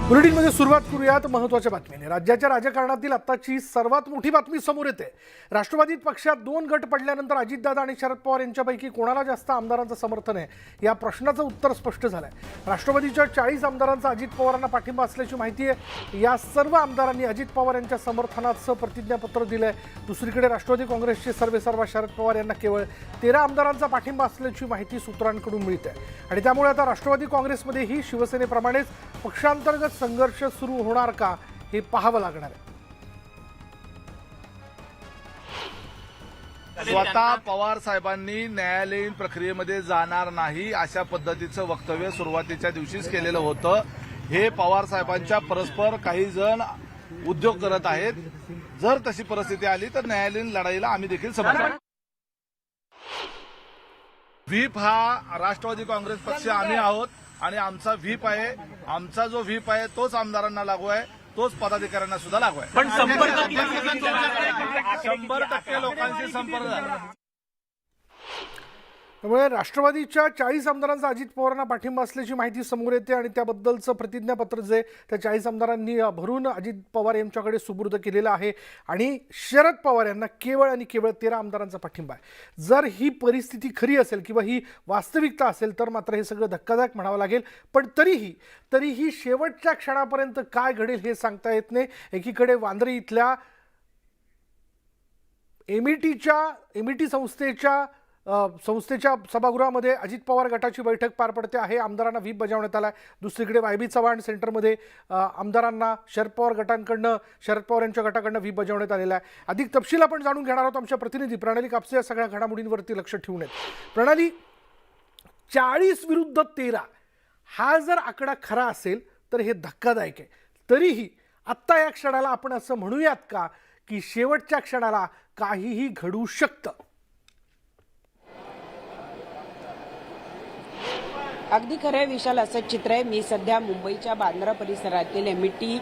बुलेटिनमध्ये सुरुवात करूयात महत्त्वाच्या बातमीने। राज्याच्या राजकारणातील आत्ताची सर्वात मोठी बातमी समोर येते। राष्ट्रवादी पक्षात दोन गट पडल्यानंतर अजितदादा आणि शरद पवार यांच्यापैकी कोणाला जास्त आमदारांचं समर्थन आहे या प्रश्नाचं उत्तर स्पष्ट झालंय। राष्ट्रवादीच्या 40 आमदारांचा अजित पवारांना पाठिंबा असल्याची माहिती आहे। या सर्व आमदारांनी अजित पवार यांच्या समर्थनाचं प्रतिज्ञापत्र दिलंय। दुसरीकडे राष्ट्रवादी काँग्रेसचे सर्वेसर्वा शरद पवार यांना केवळ 13 आमदारांचा पाठिंबा असल्याची माहिती सूत्रांकडून मिळते आणि त्यामुळे आता राष्ट्रवादी काँग्रेसमध्येही शिवसेनेप्रमाणेच पक्षांतर्गत संघर्ष सुरू होणार का हे पाहावं लागणार आहे। स्वतः पवार साहेबांनी न्यायालयीन प्रक्रियेमध्ये जाणार नाही अशा पद्धतीचं वक्तव्य सुरुवातीच्या दिवशीच केलेलं होतं। हे पवार साहेबांच्या परस्पर काही जण उद्योग करत आहेत। जर तशी परिस्थिती आली तर न्यायालयीन लढाईला आम्ही देखील समर्थन। व्हीप हा राष्ट्रवादी काँग्रेस पक्ष आम्ही आहोत आणि आमचा व्हीप आहे। आमचा जो व्हीप आहे तोच आमदारांना लागू आहे, तोच पदाधिकाऱ्यांना सुद्धा लागू आहे। पण संपर्क 100% लोकांशी संपर्क झाला। त्यामुळे राष्ट्रवादीच्या 40 आमदारांचा अजित पवारांना पाठिंबा असल्याची माहिती समोर येते आणि त्याबद्दलचं प्रतिज्ञापत्र जे त्या 40 आमदारांनी भरून अजित पवार यांच्याकडे सुपूर्द केलेलं आहे आणि शरद पवार यांना केवळ आणि केवळ 13 आमदारांचा पाठिंबा आहे। जर ही परिस्थिती खरी असेल किंवा ही वास्तविकता असेल तर मात्र हे सगळं धक्कादायक म्हणावं लागेल। पण तरीही शेवटच्या क्षणापर्यंत काय घडेल हे सांगता येत नाही। एकीकडे वांद्रे इथल्या एमईटी संस्थेच्या सभागृहामध्ये अजित पवार गटाची बैठक पार पडते आहे। आमदारांना व्हीप बजावण्यात आला आहे। दुसरीकडे वायबी चव्हाण सेंटरमध्ये आमदारांना शरद पवार यांच्या गटाकडनं व्हीप बजावण्यात आलेला आहे। अधिक तपशील आपण जाणून घेणार आहोत आमच्या प्रतिनिधी प्रणाली कापसे या सगळ्या घडामोडींवरती लक्ष ठेवून आहेत। प्रणाली, 40 विरुद्ध 13 हा जर आकडा खरा असेल तर हे धक्कादायक आहे। तरीही आत्ता या क्षणाला आपण असं म्हणूयात का की शेवटच्या क्षणाला काहीही घडू शकतं? अगदी खरं आहे विशाल, असं चित्र आहे। मी सध्या मुंबईच्या बांद्रा परिसरातील एमईटी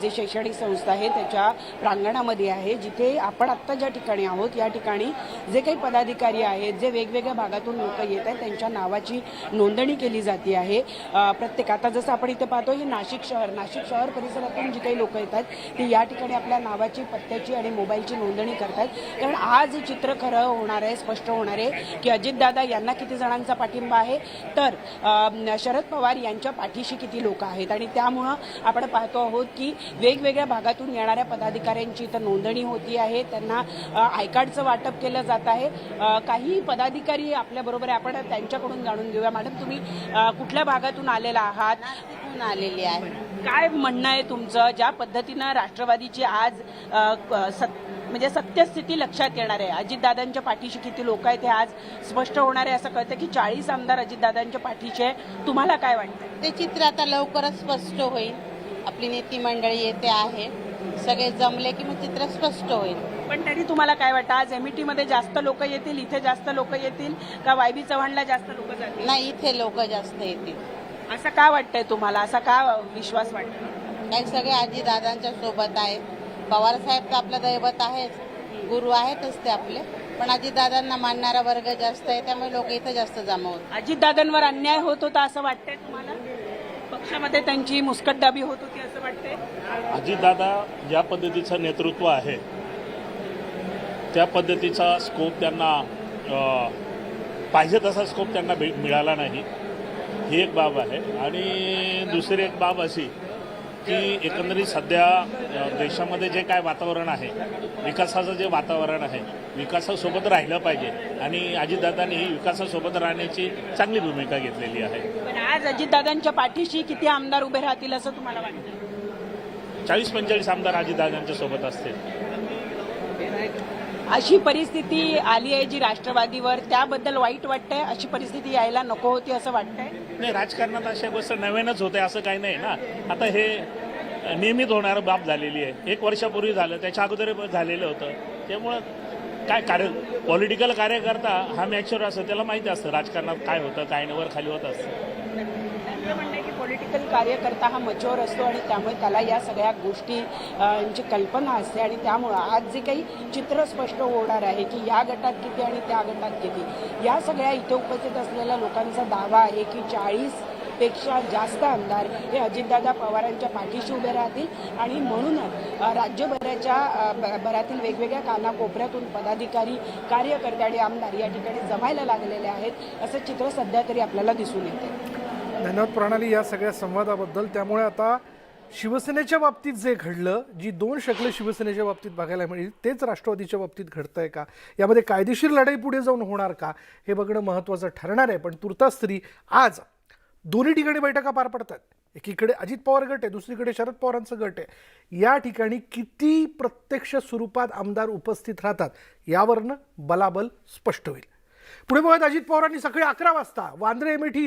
जे शैक्षणिक संस्था आहे त्याच्या प्रांगणामध्ये आहे, जिथे आपण आत्ता ज्या ठिकाणी आहोत या ठिकाणी जे काही पदाधिकारी आहेत, जे वेगवेगळ्या भागातून लोक येत आहेत त्यांच्या नावाची नोंदणी केली जाते आहे। प्रत्येक आता जसं आपण इथे पाहतो हे नाशिक शहर परिसरातून जी काही लोक येतात ती या ठिकाणी आपल्या नावाची, पत्त्याची आणि मोबाईलची नोंदणी करतात। कारण आज चित्र खरं होणार आहे, स्पष्ट होणार आहे की अजितदादा यांना किती जणांचा पाठिंबा आहे तर शरद पवार यांच्या पाठीशी किती लोक आहेत। आणि त्यामुळं आपण पाहतो आहोत की वेगवेगळ्या भागातून येणाऱ्या पदाधिकाऱ्यांची इथं नोंदणी होती आहे, त्यांना आय कार्डचं वाटप केलं जात आहे। काही पदाधिकारी आपल्याबरोबर आहे, आपण त्यांच्याकडून जाणून घेऊया। मॅडम, तुम्ही कुठल्या भागातून आलेला आहात? आलेली आहे। काय म्हणणं आहे तुमचं? ज्या पद्धतीनं राष्ट्रवादीची आज म्हणजे सत्यस्थिती लक्षात येणार आहे, अजितदादांच्या पाठीशी किती लोक आहेत हे आज स्पष्ट होणार आहे। असं कळतं की 40 आमदार अजितदादांच्या पाठीशी आहे। तुम्हाला काय वाटतं? ते चित्र आता लवकरच स्पष्ट होईल। आपली नेती मंडळी येते आहे, सगळे जमले की मग चित्र स्पष्ट होईल। पण तरी तुम्हाला काय वाटतं, आज एमईटी मध्ये जास्त लोक येतील, इथे जास्त लोक येतील का वायबी चव्हाणला जास्त लोक जातील? नाही, इथे लोक जास्त येतील। असं का वाटतंय तुम्हाला? असा का विश्वास वाटतो? काही सगळे आजीदादांच्या सोबत आहेत। पवार साहेब तर आपलं दैवत आहेच, गुरु आहेतच ते आपले, पण अजितदादांना मानणारा वर्ग जास्त आहे, त्यामुळे लोक इथं जास्त जमा होतात। अजितदादांवर अन्याय होत होता असं वाटतंय तुम्हाला? पक्षामध्ये त्यांची मुस्कटदाबी होत होती असं वाटतंय? अजितदादा ज्या पद्धतीचं नेतृत्व आहे त्या पद्धतीचा स्कोप त्यांना पाहिजे तसा स्कोप त्यांना मिळाला नाही, ही एक बाब आहे। आणि दुसरी एक बाब अशी की एकंदरीत सध्या देशामध्ये जे काय वातावरण आहे, विकासाचं जे वातावरण आहे, विकासासोबत राहिलं पाहिजे आणि अजितदादांनी ही विकासासोबत राहण्याची चांगली भूमिका घेतलेली आहे। पण आज अजितदादांच्या पाठीशी किती आमदार उभे राहतील असं तुम्हाला वाटतं? 40-45 आमदार अजितदादांच्या सोबत असतील। अशी परिस्थिती आली आहे जी राष्ट्रवादीवर, त्याबद्दल वाईट वाटतंय? अशी परिस्थिती यायला नको होती असं वाटतंय? नाही, राजकारणात अशा गोष्ट नव्यानंच होते असं काही नाही ना। आता हे नियमित होणारं बाब झालेली आहे। 1 वर्षापूर्वी झालं, त्याच्या अगोदर झालेलं होतं। त्यामुळं काय पॉलिटिकल कार्यकर्ता हा मॅच्युअर असतो, त्याला माहिती असतं राजकारणात काय होतं, काय नाही, वर खाली होत असतं। पॉलिटिकल कार्यकर्ता हा मच्युअर असतो आणि त्यामुळे त्याला या सगळ्या गोष्टींची कल्पना असते आणि त्यामुळं आज जे काही चित्र स्पष्ट होणार आहे की या गटात किती आणि त्या गटात किती, या सगळ्या इथे उपस्थित असलेल्या लोकांचा दावा आहे की 40 पेक्षा जास्त आमदार हे अजितदादा पवारांच्या पाठीशी उभे राहतील आणि म्हणूनच राज्यभराच्या भरातील वेगवेगळ्या कानाकोपऱ्यातून पदाधिकारी, कार्यकर्ते आणि आमदार या ठिकाणी जमायला लागलेले आहेत असं चित्र सध्या तरी आपल्याला दिसून येते. धन्यवाद प्रणाली या सगळ्या संवादाबद्दल. त्यामुळे आता शिवसेनेच्या बाबतीत जे घडलं, जी दोन शकले शिवसेनेच्या बाबतीत बघायला मिळेल, तेच राष्ट्रवादीच्या बाबतीत घडतंय का, यामध्ये कायदेशीर लढाई पुढे जाऊन होणार का, हे बघणं महत्त्वाचं ठरणार आहे. पण तुर्तास तरी आज दोन्ही ठिकाणी बैठका पार पडतात. एकीकडे अजित पवार गट आहे, दुसरीकडे शरद पवारांचं गट आहे. या ठिकाणी किती प्रत्यक्ष स्वरूपात आमदार उपस्थित राहतात यावरनं बलाबल स्पष्ट होईल. पुढे बघत अजित पवारांनी सकाळी 11 वाजता वांद्रे एमएटी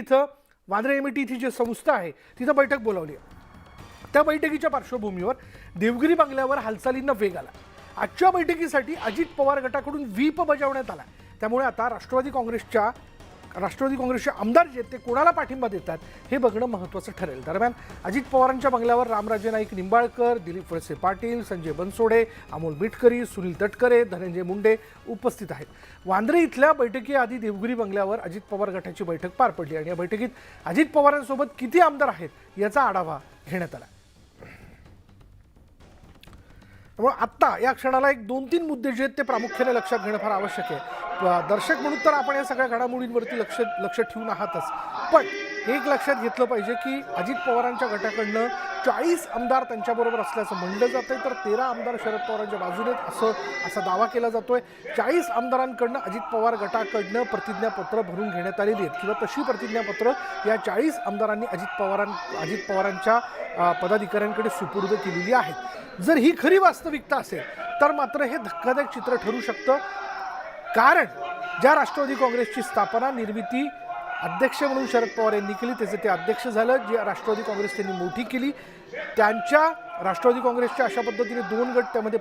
इथं जी संस्था आहे तिथं बैठक बोलावली आहे. त्या बैठकीच्या पार्श्वभूमीवर देवगिरी बंगल्यावर हालचालींना वेग आला. आजच्या बैठकीसाठी अजित पवार गटाकडून व्हीप बजावण्यात आला. त्यामुळे आता राष्ट्रवादी काँग्रेसचे आमदार जे ते कोणाला पाठिंबा देतात हे बघणं महत्त्वाचं ठरेल. दरम्यान अजित पवारांच्या बंगल्यावर रामराजे नाईक निंबाळकर, दिलीप वळसे पाटील, संजय बनसोडे, अमोल मिटकरी, सुनील तटकरे, धनंजय मुंडे उपस्थित आहेत. वांद्रे इथल्या बैठकीआधी देवगिरी बंगल्यावर अजित पवार गटाची बैठक पार पडली आणि या बैठकीत अजित पवारांसोबत किती आमदार आहेत याचा आढावा घेण्यात आला. त्यामुळे आत्ता या क्षणाला एक 2-3 मुद्दे जे आहेत ते प्रामुख्याने लक्षात घेणं फार आवश्यक आहे. दर्शक म्हणून तर आपण या सगळ्या घडामोडींवरती लक्ष ठेवून आहातच, पण एक लक्षात घेतलं पाहिजे की अजित पवारांच्या गटाकडनं 40 आमदार त्यांच्याबरोबर असल्याचं म्हणलं जातंय, तर 13 आमदार शरद पवारांच्या बाजूने असा दावा केला जातोय. 40 आमदारांकडनं अजित पवार गटाकडनं प्रतिज्ञापत्र भरून घेण्यात आलेली आहेत किंवा तशी प्रतिज्ञापत्र या 40 आमदारांनी अजित पवारांच्या पदाधिकाऱ्यांकडे सुपूर्द केलेली आहेत. जर ही खरी वास्तविकता असेल तर मात्र हे धक्कादायक चित्र ठरू शकतं. कारण ज्या राष्ट्रवादी काँग्रेसची स्थापना निर्मिती अध्यक्ष म्हणून शरद पवार यांनी केली, त्याचे ते अध्यक्ष झालं, जी राष्ट्रवादी काँग्रेस त्यांनी मोठी केली, त्यांच्या राष्ट्रवादी काँग्रेसच्या अशा पद्धतीने 2 गट त्यामध्ये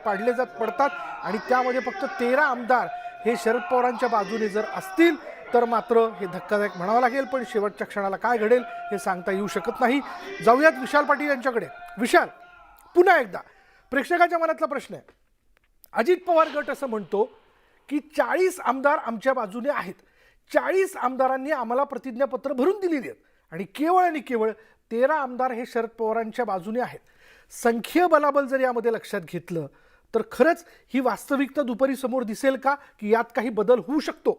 पडतात आणि त्यामध्ये फक्त 13 आमदार हे शरद पवारांच्या बाजूने जर असतील तर मात्र हे धक्कादायक म्हणावं लागेल. पण शेवटच्या क्षणाला काय घडेल हे सांगता येऊ शकत नाही. जाऊयात विशाल पाटील यांच्याकडे. विशाल, पुन्हा एकदा प्रेक्षकाच्या मनातला प्रश्न आहे. अजित पवार गट असं म्हणतो की 40 आमदार आमच्या बाजूने आहेत, 40 आमदारांनी आम्हाला प्रतिज्ञापत्र भरून दिलेली आहेत आणि केवळ 13 आमदार हे शरद पवारांच्या बाजूने आहेत. संख्य बलाबल जर यामध्ये लक्षात घेतलं तर खरंच ही वास्तविकता दुपारी समोर दिसेल का, की यात काही बदल होऊ शकतो?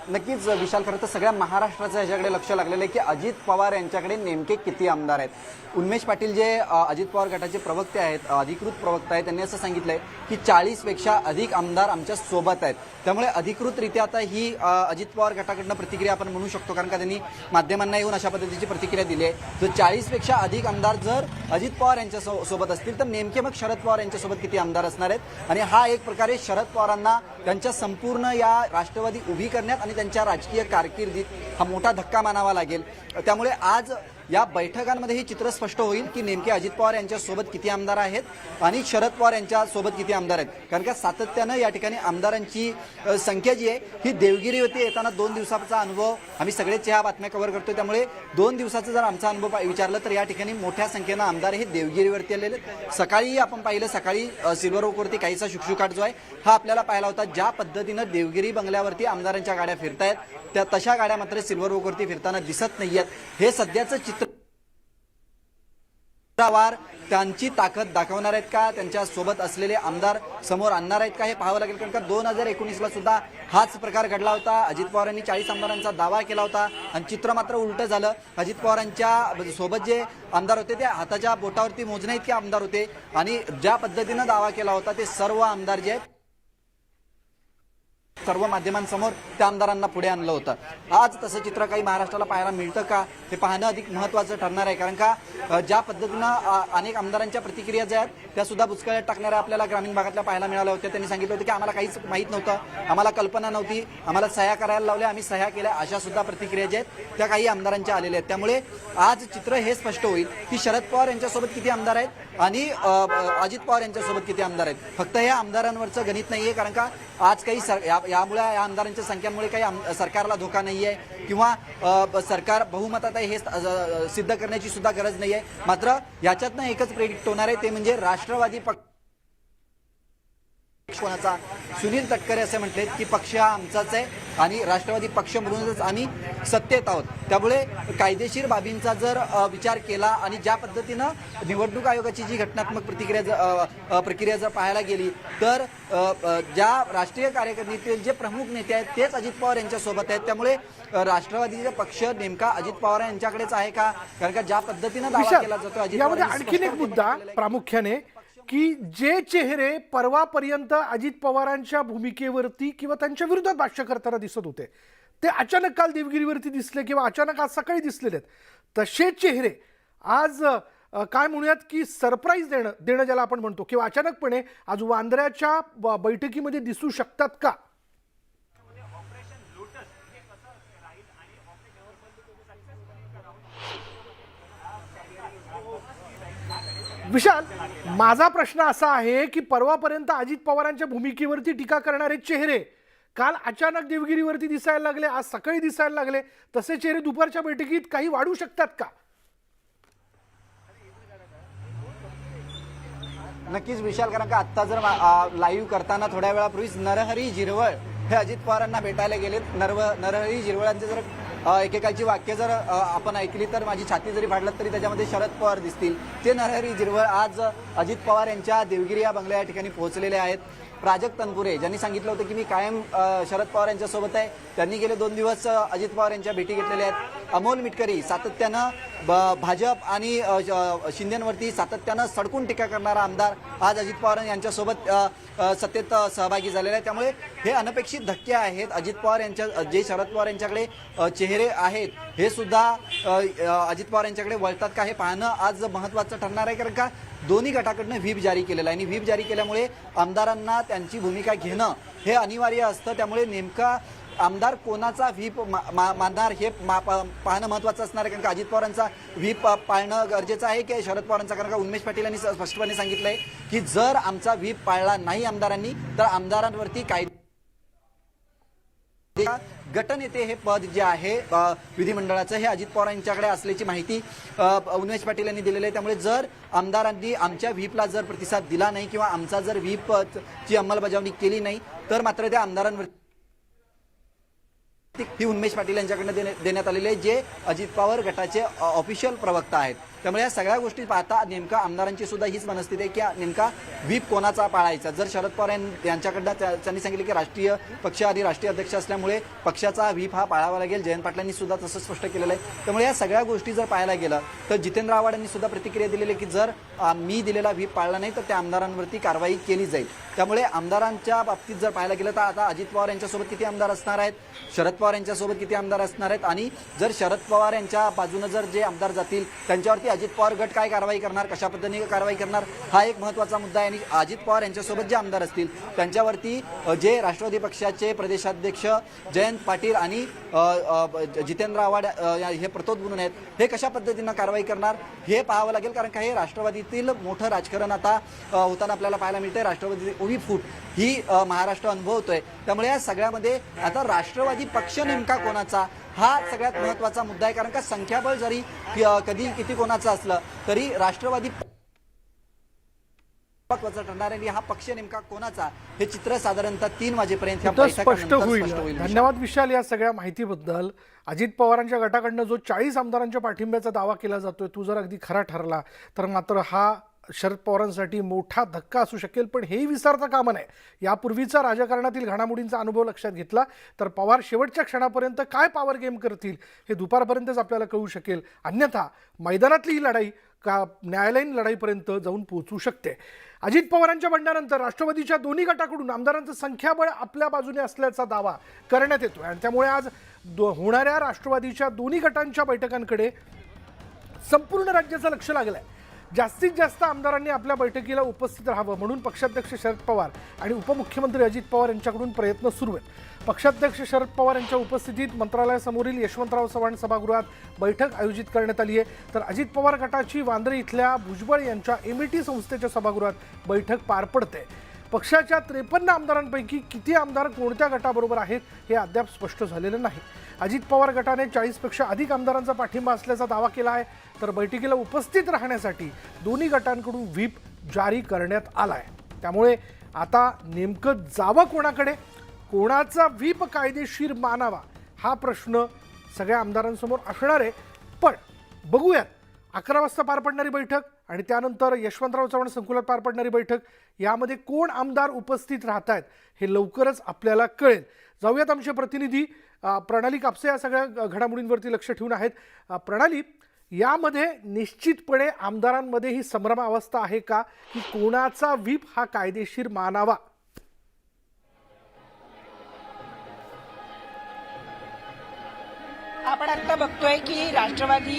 नक्कीच विशाल, खरं तर सगळ्या महाराष्ट्राचं ह्याच्याकडे लक्ष लागलेलं आहे की अजित पवार यांच्याकडे नेमके किती आमदार आहेत. उन्मेष पाटील जे अजित पवार गटाचे प्रवक्ते आहेत, अधिकृत प्रवक्ते आहेत, त्यांनी असं सांगितलंय की 40पेक्षा अधिक आमदार आमच्या सोबत आहेत. त्यामुळे अधिकृतरित्या आता ही अजित पवार गटाकडनं प्रतिक्रिया आपण म्हणू शकतो, कारण का त्यांनी माध्यमांना येऊन अशा पद्धतीची प्रतिक्रिया दिली आहे. तर 40पेक्षा अधिक आमदार जर अजित पवार यांच्या सोबत असतील तर नेमके मग शरद पवार यांच्यासोबत किती आमदार असणार आहेत. आणि हा एक प्रकारे शरद पवारांना त्यांच्या संपूर्ण या राष्ट्रवादी उभी करण्यात आणि त्यांच्या राजकीय कारकिर्दीत हा मोठा धक्का मानावा लागेल. त्यामुळे आज या बैठकांमध्ये हे चित्र स्पष्ट होईल की नेमके अजित पवार यांच्यासोबत किती आमदार आहेत आणि शरद पवार यांच्यासोबत किती आमदार आहेत. कारण का सातत्यानं या ठिकाणी आमदारांची संख्या जी आहे ही देवगिरीवरती येताना 2 दिवसाचा अनुभव आम्ही सगळेच ह्या बातम्या कव्हर करतोय. त्यामुळे 2 दिवसाचा जर आमचा अनुभव विचारलं तर या ठिकाणी मोठ्या संख्येनं आमदार हे देवगिरीवरती आलेले. सकाळी आपण पाहिलं, सकाळी सिल्वर ओकवरती काहीसा शुकशुकाट जो आहे हा आपल्याला पाहायला होता. ज्या पद्धतीनं देवगिरी बंगल्यावरती आमदारांच्या गाड्या फिरतायत त्या तशा गाड्या मात्र सिल्वर ओकवरती फिरताना दिसत नाहीयेत. हे सध्याचं चित्र त्यांची ताकद दाखवणार आहेत का, त्यांच्या सोबत असलेले आमदार समोर आणणार आहेत का, हे पाहावं लागेल. कारण का 2019ला सुद्धा हाच प्रकार घडला होता. अजित पवारांनी 40 आमदारांचा दावा केला होता आणि चित्र मात्र उलटं झालं. अजित पवारांच्या सोबत जे आमदार होते ते हाताच्या बोटावरती मोजण्या इतके आमदार होते आणि ज्या पद्धतीनं दावा केला होता ते सर्व आमदार जे आहेत सर्व माध्यमांसमोर त्या आमदारांना पुढे आणलं होतं. आज तसं चित्र काही महाराष्ट्राला पाहायला मिळतं का हे पाहणं अधिक महत्त्वाचं ठरणार आहे. कारण का ज्या पद्धतीनं अनेक आमदारांच्या प्रतिक्रिया ज्या आहेत त्या सुद्धा बुचकळ्यात टाकणाऱ्या आपल्याला ग्रामीण भागातल्या पाहायला मिळाल्या होत्या. त्यांनी सांगितलं होतं की आम्हाला काहीच माहीत नव्हतं, आम्हाला कल्पना नव्हती, आम्हाला सह्या करायला लावल्या, आम्ही सह्या केल्या, अशा सुद्धा प्रतिक्रिया ज्या आहेत त्या काही आमदारांच्या आलेल्या आहेत. त्यामुळे आज चित्र हे स्पष्ट होईल की शरद पवार यांच्यासोबत किती आमदार आहेत आणि अजित पवार यांच्यासोबत किती आमदार आहेत. फक्त या आमदारांवरचं गणित नाहीये, कारण का आज काही यामुळे या आमदारांच्या संख्येमुळे काही सरकारला धोका नाहीये किंवा सरकार बहुमतात आहे हे सिद्ध करण्याची सुद्धा गरज नाहीये. मात्र याच्यातनं एकच प्रेडिक्ट होणार आहे, ते म्हणजे राष्ट्रवादी कोणाचा? सुनील तटकरे असे म्हटलेत की पक्ष हा आमचाच आहे आणि राष्ट्रवादी पक्ष म्हणूनच आम्ही सत्तेत आहोत. त्यामुळे कायदेशीर बाबींचा जर विचार केला आणि ज्या पद्धतीनं निवडणूक आयोगाची जी घटनात्मक प्रक्रिया जर पाहायला गेली तर ज्या राष्ट्रीय कार्यकारिणीतील जे प्रमुख नेते आहेत तेच अजित पवार यांच्यासोबत आहेत. त्यामुळे राष्ट्रवादीचा पक्ष नेमका अजित पवार यांच्याकडेच आहे का? कारण का ज्या पद्धतीनं दावा केला जातो अजित यामध्ये पवार आणखीन एक मुद्दा प्रामुख्याने की जे चेहरे परवापर्यंत अजित पवारांच्या भूमिकेवरती किंवा त्यांच्या विरोधात भाष्य करताना दिसत होते ते अचानक काल देवगिरीवरती दिसले किंवा अचानक आज सकाळी दिसलेले आहेत, तसे चेहरे आज काय म्हणूयात की सरप्राईज देणं ज्याला आपण म्हणतो किंवा अचानकपणे आज वांद्र्याच्या बैठकीमध्ये दिसू शकतात का? विशाल, माझा प्रश्न असा आहे की परवापर्यंत अजित पवारांच्या भूमिकेवरती टीका करणारे चेहरे काल अचानक देवगिरीवरती दिसायला लागले, आज सकाळी दिसायला लागले, तसे चेहरे दुपारच्या बैठकीत काही वाढू शकतात का? नक्कीच विशाल, कारण का आत्ता जर लाईव्ह करताना थोड्या वेळापूर्वीच नरहरी झिरवळ हे अजित पवारांना भेटायला गेलेत. नरहरी झिरवळांचे जर एकेकाची वाक्य जर आपण ऐकली तर माझी छाती जरी फाडलं तरी त्याच्यामध्ये शरद पवार दिसतील. ते नरहरी झिरवळ आज अजित पवार यांच्या देवगिरी या बंगल्या या ठिकाणी पोहोचलेले आहेत. प्राजक्त तनपुरे ज्यांनी सांगितलं होतं की मी कायम शरद पवार यांच्यासोबत आहे, त्यांनी गेले 2 दिवस अजित पवार यांच्या भेटी घेतलेल्या आहेत. अमोल मिटकरी सातत्यानं भाजप आणि शिंदेवरती सातत्यानं सडकून टीका करणारा आमदार आज अजित पवार यांच्यासोबत सत्तेत सहभागी झालेला आहे. त्यामुळे हे अनपेक्षित धक्के आहेत. अजित पवार यांच्या जे शरद पवार यांच्याकडे चेहरे आहेत हे सुद्धा अजित पवार यांच्याकडे वळतात का हे पाहणं आज महत्त्वाचं ठरणार आहे. कारण का दोन्ही गटाकडनं व्हीप जारी केलेला आहे आणि व्हीप जारी केल्यामुळे आमदारांना त्यांची भूमिका घेणं हे अनिवार्य असतं. त्यामुळे नेमका आमदार कोणाचा व्हीप मानणार हे पाहणं महत्त्वाचं असणार आहे. कारण का अजित पवारांचा व्हीप पाळणं गरजेचं आहे की शरद पवारांचा? कारण का उन्मेष पाटील यांनी स्पष्टपणे सांगितलंय की जर आमचा व्हीप पाळला नाही आमदारांनी तर आमदारांवरती कायदे गटनेते हे पद जे आहे विधिमंडळाचं हे अजित पवार यांच्याकडे असल्याची माहिती उन्मेष पाटील यांनी दिलेली आहे. त्यामुळे जर आमदारांनी आमच्या व्हीपला जर प्रतिसाद दिला नाही किंवा आमचा जर व्हीपची अंमलबजावणी केली नाही तर मात्र त्या आमदारांवर ही उन्मेष पाटील यांच्याकडनं देण्यात आलेली आहे, जे अजित पवार गटाचे ऑफिशियल प्रवक्ता आहेत. त्यामुळे या सगळ्या गोष्टी पाहता नेमका आमदारांची सुद्धा हीच मनस्थिती आहे की नेमका व्हीप कोणाचा पाळायचा. जर शरद पवार यांच्याकडनं त्यांनी सांगितले की राष्ट्रीय पक्ष आणि राष्ट्रीय अध्यक्ष असल्यामुळे पक्षाचा व्हीप हा पाळावा लागेल. जयंत पाटलांनी सुद्धा तसं स्पष्ट केलेलं आहे. त्यामुळे या सगळ्या गोष्टी जर पाहायला गेलं तर जितेंद्र आव्हाड यांनी सुद्धा प्रतिक्रिया दिलेली आहे की जर मी दिलेला व्हीप पाळला नाही तर त्या आमदारांवरती कारवाई केली जाईल. त्यामुळे आमदारांच्या बाबतीत जर पाहायला गेलं तर आता अजित पवार यांच्यासोबत किती आमदार असणार आहेत, शरद पवार यांच्यासोबत किती आमदार असणार आहेत आणि जर शरद पवार यांच्या बाजूनं जर जे आमदार जातील त्यांच्यावरती अजित पवार गट काय कारवाई करणार, कशा पद्धतीने कारवाई करणार हा एक महत्त्वाचा मुद्दा आहे. आणि अजित पवार यांच्यासोबत जे आमदार असतील त्यांच्यावरती जे राष्ट्रवादी पक्षाचे प्रदेशाध्यक्ष जयंत पाटील आणि जितेंद्र आव्हाड हे प्रतोद म्हणून आहेत, हे कशा पद्धतीनं कारवाई करणार हे पाहावं लागेल. कारण का हे राष्ट्रवादीतील मोठं राजकारण आता होताना आपल्याला पाहायला मिळतंय. राष्ट्रवादी उभी फूट ही महाराष्ट्र अनुभवतोय. त्यामुळे या सगळ्यामध्ये आता राष्ट्रवादी पक्ष नेमका कोणाचा हा सगळ्यात महत्त्वाचा मुद्दा आहे. कारण का संख्याबळ जरी कधी किती कोणाचं असलं तरी राष्ट्रवादी महत्त्वाचं ठरणार आहे. हा पक्ष नेमका कोणाचा हे चित्र साधारणतः 3 वाजेपर्यंत स्पष्ट होईल. धन्यवाद विशाल या सगळ्या माहितीबद्दल. अजित पवारांच्या गटाकडनं जो 40 आमदारांच्या पाठिंब्याचा दावा केला जातोय तो जर अगदी खरा ठरला तर मात्र हा शरद पवारांसाठी मोठा धक्का असू शकेल. पण हेही विसरता कामा नये, यापूर्वीचा राजकारणातील घडामोडींचा अनुभव लक्षात घेतला तर पवार शेवटच्या क्षणापर्यंत काय पॉवर गेम करतील हे दुपारपर्यंतच आपल्याला कळू शकेल. अन्यथा मैदानातली ही लढाई का न्यायालयीन लढाईपर्यंत जाऊन पोहोचू शकते. अजित पवारांच्या बंडानंतर राष्ट्रवादीच्या दोन्ही गटाकडून आमदारांचं संख्याबळ आपल्या बाजूने असल्याचा दावा करण्यात येतो आणि त्यामुळे आज होणाऱ्या राष्ट्रवादीच्या दोन्ही गटांच्या बैठकांकडे संपूर्ण राज्याचं लक्ष लागलं आहे. जास्तीत जास्त आमदारांनी आपल्या बैठकीला उपस्थित राहावं म्हणून पक्षाध्यक्ष शरद पवार आणि उपमुख्यमंत्री अजित पवार यांच्याकडून प्रयत्न सुरू आहेत. पक्षाध्यक्ष शरद पवार यांच्या उपस्थितीत मंत्रालयासमोरील यशवंतराव चव्हाण सभागृहात बैठक आयोजित करण्यात आली आहे. तर अजित पवार गटाची वांद्रे इथल्या भुजबळ यांच्या MET संस्थेच्या सभागृहात बैठक पार पडते. पक्षाच्या 53 आमदारांपैकी किती आमदार कोणत्या गटाबरोबर आहेत हे अद्याप स्पष्ट झालेलं नाही. अजित पवार गटाने 40पेक्षा अधिक आमदारांचा पाठिंबा असल्याचा दावा केला आहे. तर बैठकीला उपस्थित राहण्यासाठी दोन्ही गटांकडून व्हीप जारी करण्यात आला आहे. त्यामुळे आता नेमकं जावं कोणाकडे, कोणाचा व्हीप कायदेशीर मानावा, हा प्रश्न सगळ्या आमदारांसमोर असणार आहे. पण बघूयात 11 वाजता पार पडणारी बैठक आणि त्यानंतर यशवंतराव चव्हाण संकुलात पार पडणारी बैठक, यामध्ये कोण आमदार उपस्थित राहत आहेत हे लवकरच आपल्याला कळेल. जाऊयात आमचे प्रतिनिधी प्रणाली कापसे या सगळ्या घडामोडींवरती लक्ष ठेवून आहेत. प्रणाली, यामध्ये निश्चितपणे आमदारांमध्ये ही संभ्रमावस्था आहे का की कोणाचा व्हीप हा कायदेशीर मानावा? आपण आता बघतोय की राष्ट्रवादी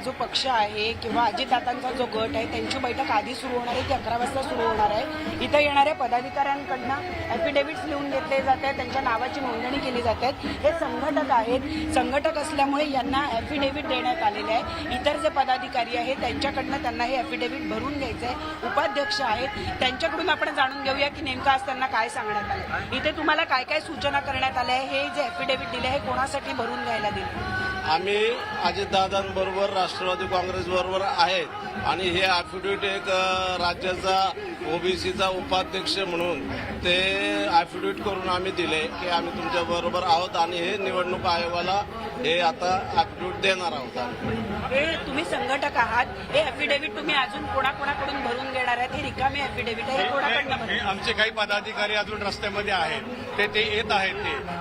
जो पक्ष आहे किंवा अजितदादांचा जो गट आहे त्यांची बैठक आधी सुरू होणार आहे, ती 11 वाजता सुरू होणार आहे. इथं येणाऱ्या पदाधिकाऱ्यांकडनं ॲफिडेव्हिट्स लिहून घेतले जात आहेत, त्यांच्या नावाची नोंदणी केली जाते. हे संघटक आहेत, संघटक असल्यामुळे यांना ॲफिडेव्हिट देण्यात आलेले आहे. इतर जे पदाधिकारी आहेत त्यांच्याकडनं त्यांना हे ॲफिडेव्हिट भरून घ्यायचं आहे. उपाध्यक्ष आहेत त्यांच्याकडून आपण जाणून घेऊया की नेमकं आज त्यांना काय सांगण्यात आलं. इथे तुम्हाला काय काय सूचना करण्यात आल्या आहे, हे जे ॲफिडेव्हिट दिले हे कोणासाठी भरून घ्यायला दिले? आम्ही अजितदादांबरोबर राष्ट्रवादी काँग्रेसबरोबर आहेत आणि हे ॲफिडेव्हिट एक राज्याचा ओबीसीचा उपाध्यक्ष म्हणून ते ॲफिडेव्हिट करून आम्ही दिले की आम्ही तुमच्याबरोबर आहोत आणि हे निवडणूक आयोगाला हे आता ॲफिडेव्हिट देणार आहोत. हे तुम्ही संघटक आहात, हे ॲफिडेव्हिट तुम्ही अजून कोणाकोणाकडून भरून घेणार आहेत? हे रिकामी ॲफिडेव्हिट आहे, हे कोणाकडनं हे भरून? आमचे काही पदाधिकारी अजून रस्त्यामध्ये आहेत, ते येत आहेत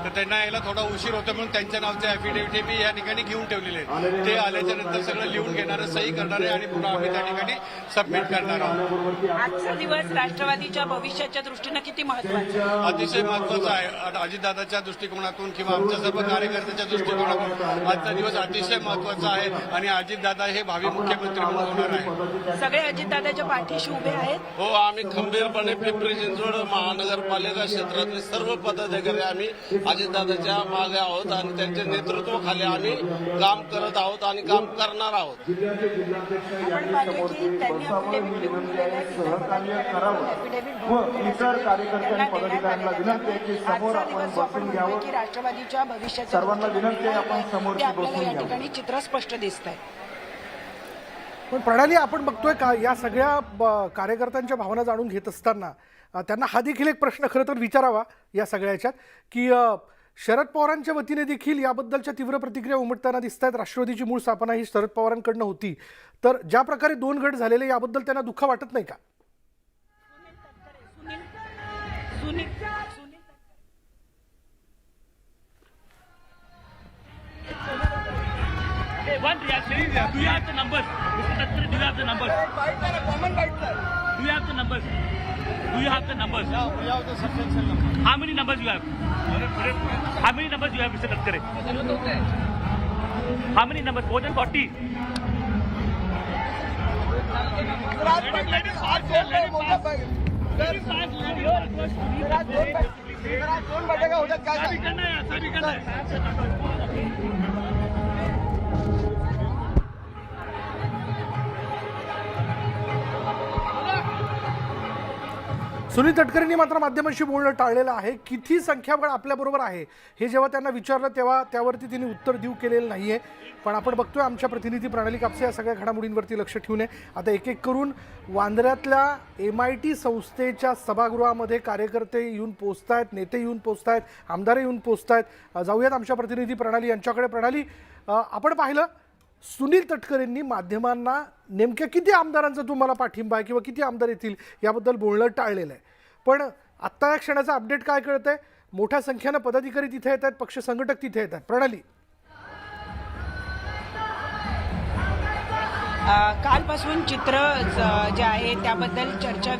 तर त्यांना यायला थोडा उशीर होतो म्हणून त्यांच्या नावचे ॲफिडेव्हिट मी या ठिकाणी घेऊन ठेवलेले आहेत. ते आल्याच्या नंतर सगळं लिहून घेणारे, सही करणारे आणि पुन्हा आम्ही त्या ठिकाणी सबमिट करणार आहोत. आजचा दिवस राष्ट्रवादीच्या भविष्याच्या दृष्टीनं किती महत्वाचा? अतिशय महत्वाचं आहे. अजितदादाच्या दृष्टिकोनातून किंवा आमच्या सर्व कार्यकर्त्याच्या दृष्टिकोनातून आजचा दिवस अतिशय महत्वाचा आहे आणि अजितदादा हे भावी मुख्यमंत्री म्हणून होणार आहे. सगळे अजितदादाच्या पाठीशी उभे आहेत. हो, आम्ही खंबीरपणे पिंपरी चिंचवड महानगरपालिका क्षेत्रातले सर्व पदाधिकारी आम्ही अजितदादाच्या मागे आहोत आणि त्यांच्या नेतृत्वाखाली आम्ही काम करत आहोत आणि काम करणार आहोत. आपण पाहतो की त्यांनी ॲफिडेव्हिट लिहून दिलेलं आहे. इतर पदाधिकाऱ्यांकडून ॲफिडेव्हिट भरून त्यांना देण्यात आलेलं आहे. आजचा दिवस जो आपण म्हणतोय की राष्ट्रवादीच्या भविष्याच्या दृष्टीनं ते आपल्याला या ठिकाणी चित्र स्पष्ट दिसत आहे. पण प्रणाली, आपण बघतोय का या सगळ्या कार्यकर्त्यांच्या भावना जाणून घेत असताना त्यांना हा देखील एक प्रश्न खरं तर विचारावा या सगळ्याच्यात की शरद पवारांच्या वतीने देखील याबद्दलच्या तीव्र प्रतिक्रिया उमटताना दिसत आहेत. राष्ट्रवादीची मूळ स्थापना ही शरद पवारांकडनं होती, तर ज्या प्रकारे 2 गट झालेले याबद्दल त्यांना दुःख वाटत नाही का? One reaction. Do you have the numbers? Mr. Thakkare, do you have the numbers? Do you have the numbers? Do you have the numbers? We have the substantial number. How many numbers you have? How many numbers you have, Mr. Thakkare? How many numbers? More than 40? Sunil तटकरेंनी मात्र माध्यमांशी बोलणं टाळलेलं आहे. किती संख्याबळ आपल्याबरोबर आहे हे जेव्हा त्यांना विचारलं तेव्हा त्यावरती त्यांनी उत्तर देऊ केलेलं नाही आहे. पण आपण बघतोय आमच्या प्रतिनिधी प्रणाली कापसे या सगळ्या घडामोडींवरती लक्ष ठेवून आहे. आता एक एक करून वांद्र्यातल्या MIT संस्थेच्या सभागृहामध्ये कार्यकर्ते येऊन पोचत आहेत, नेते येऊन पोचत आहेत, आमदार येऊन पोचत आहेत. जाऊयात आमच्या प्रतिनिधी प्रणाली यांच्याकडे. प्रणाली, आपण पाहिलं सुनील तटकरेंनी माध्यमांना नेमक्या किती आमदारांचा तुम्हाला पाठिंबा आहे किंवा किती आमदार येतील याबद्दल बोलणं टाळलेलं आहे. पण आत्ता या क्षणाचा अपडेट काय कळतंय? मोठ्या संख्येनं पदाधिकारी तिथे येत आहेत, पक्ष संघटक तिथे येत आहेत. प्रणाली, कालपासून चित्र जे आहे त्याबद्दल चर्चा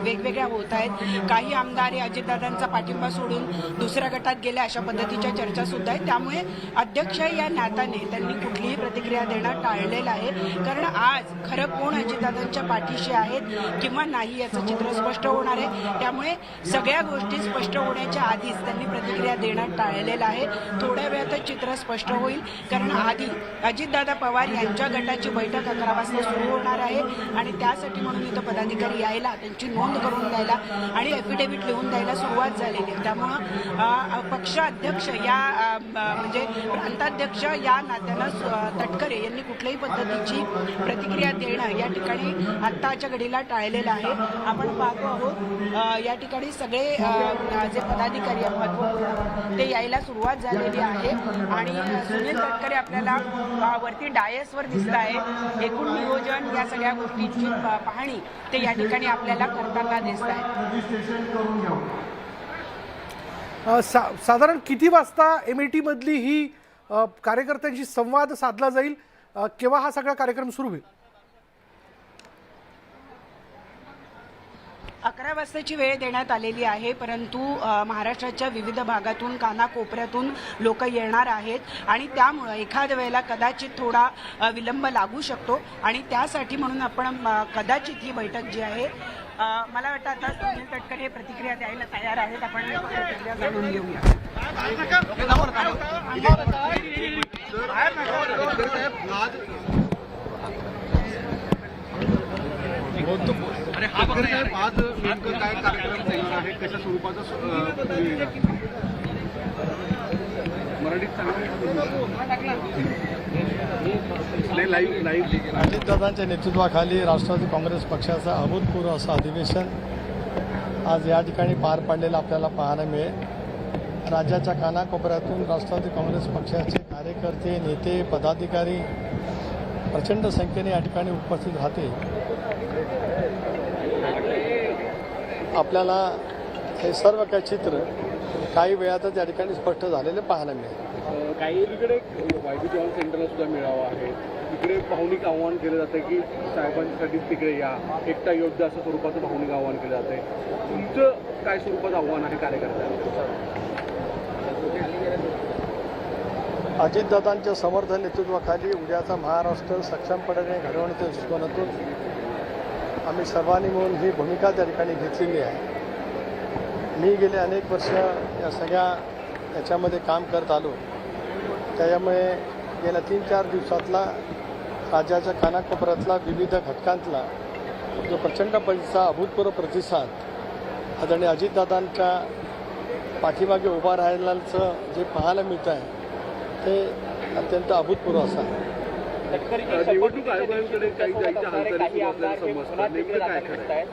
वेगवेगळ्या होत आहेत. काही आमदार हे अजितदादांचा पाठिंबा सोडून दुसऱ्या गटात गेले अशा पद्धतीच्या चर्चा सुद्धा आहेत. त्यामुळे अध्यक्ष या नात्याने त्यांनी कुठलीही प्रतिक्रिया देणं टाळलेलं आहे. कारण आज खरं कोण अजितदादांच्या पाठीशी आहेत किंवा नाही याचं चित्र स्पष्ट होणार आहे. त्यामुळे सगळ्या गोष्टी स्पष्ट होण्याच्या आधीच त्यांनी प्रतिक्रिया देणं टाळलेलं आहे. थोड्या वेळातच चित्र स्पष्ट होईल. कारण आधी अजितदादा पवार यांच्या गटाची बैठक 11 वाजता सुरू होणार आहे आणि त्यासाठी म्हणून इथं पदाधिकारी यायला, त्यांची नोंद करून द्यायला आणि ॲफिडेव्हिट लिहून द्यायला सुरुवात झालेली आहे. त्यामुळं पक्षाध्यक्ष या म्हणजे प्रांताध्यक्ष या नात्यानं तटकरे यांनी कुठल्याही पद्धतीची प्रतिक्रिया देणं या ठिकाणी आत्ताच्या घडीला टाळलेलं आहे. आपण पाहतो आहोत या ठिकाणी सगळे जे पदाधिकारी महत्त्वपूर्ण ते यायला सुरुवात झालेली आहे आणि सुनील तटकरे आपल्याला वरती डायसवर दिसत आहे. एकूण नियोजन या सगळ्या गोष्टींची पाहणी ते या ठिकाणी आपल्याला करताना दिसत आहे. साधारण किती वाजता MAT मधली ही कार्यकर्त्यांशी संवाद साधला जाईल? केव्हा हा सगळा कार्यक्रम सुरू होईल? 11 वाजताची वेळ देण्यात आलेली आहे, परंतु महाराष्ट्राच्या विविध भागातून कानाकोपऱ्यातून लोक येणार आहेत आणि त्यामुळं एखाद्या वेळेला कदाचित थोडा विलंब लागू शकतो आणि त्यासाठी म्हणून आपण कदाचित ही बैठक जी आहे मला वाटतं आता सुनील तटकरे प्रतिक्रिया द्यायला तयार आहेत. आपण प्रतिक्रिया जाणून घेऊया. आज नेमकं काय कार्यक्रम चालणार आहे, कशा स्वरूपाचा अजितदादांच्या नेतृत्वाखाली राष्ट्रवादी काँग्रेस पक्षाचं अभूतपूर्व असं अधिवेशन आज या ठिकाणी पार पाडलेलं आपल्याला पाहायला मिळेल. राज्याच्या कानाकोपऱ्यातून राष्ट्रवादी काँग्रेस पक्षाचे कार्यकर्ते, नेते, पदाधिकारी प्रचंड संख्येने या ठिकाणी उपस्थित राहते. आपल्याला हे सर्व काही चित्र काही वेळातच या ठिकाणी स्पष्ट झालेले पाहायला मिळेल. काही इकडे वायबी चव्हाण सेंटरला सुद्धा मिळावा आहे. इकडे भावनिक आव्हान केलं जातं की साहेबांसाठी तिकडे या, एकटा योद्धा असं स्वरूपाचं भावनिक आव्हान केलं जात आहे. तुमचं काय स्वरूपाचं आव्हान आहे कार्यकर्त्यांना? अजितदादांच्या समर्थ नेतृत्वाखाली उद्याचा महाराष्ट्र सक्षमपणे घडवण्याच्या दृष्टिकोनातून आम्ही सर्वांनी मिळून ही भूमिका त्या ठिकाणी घेतलेली आहे. मी गेले अनेक वर्ष या सगळ्या याच्यामध्ये काम करत आलो. त्याच्यामुळे गेल्या 3-4 दिवसातला राज्याच्या कानाकोपऱ्यातला विविध घटकांतला जो प्रचंड अभूतपूर्व प्रतिसाद आदरणीय अजितदादांच्या पाठीमागे उभा राहिल्याचं जे पाहायला मिळतं आहे ते अत्यंत अभूतपूर्व असं आहे. निवडणूक आयोगाकडे काही जायच्या हालचाली सुरू असल्याचं समजतं. नेमकं काय खरं आहे?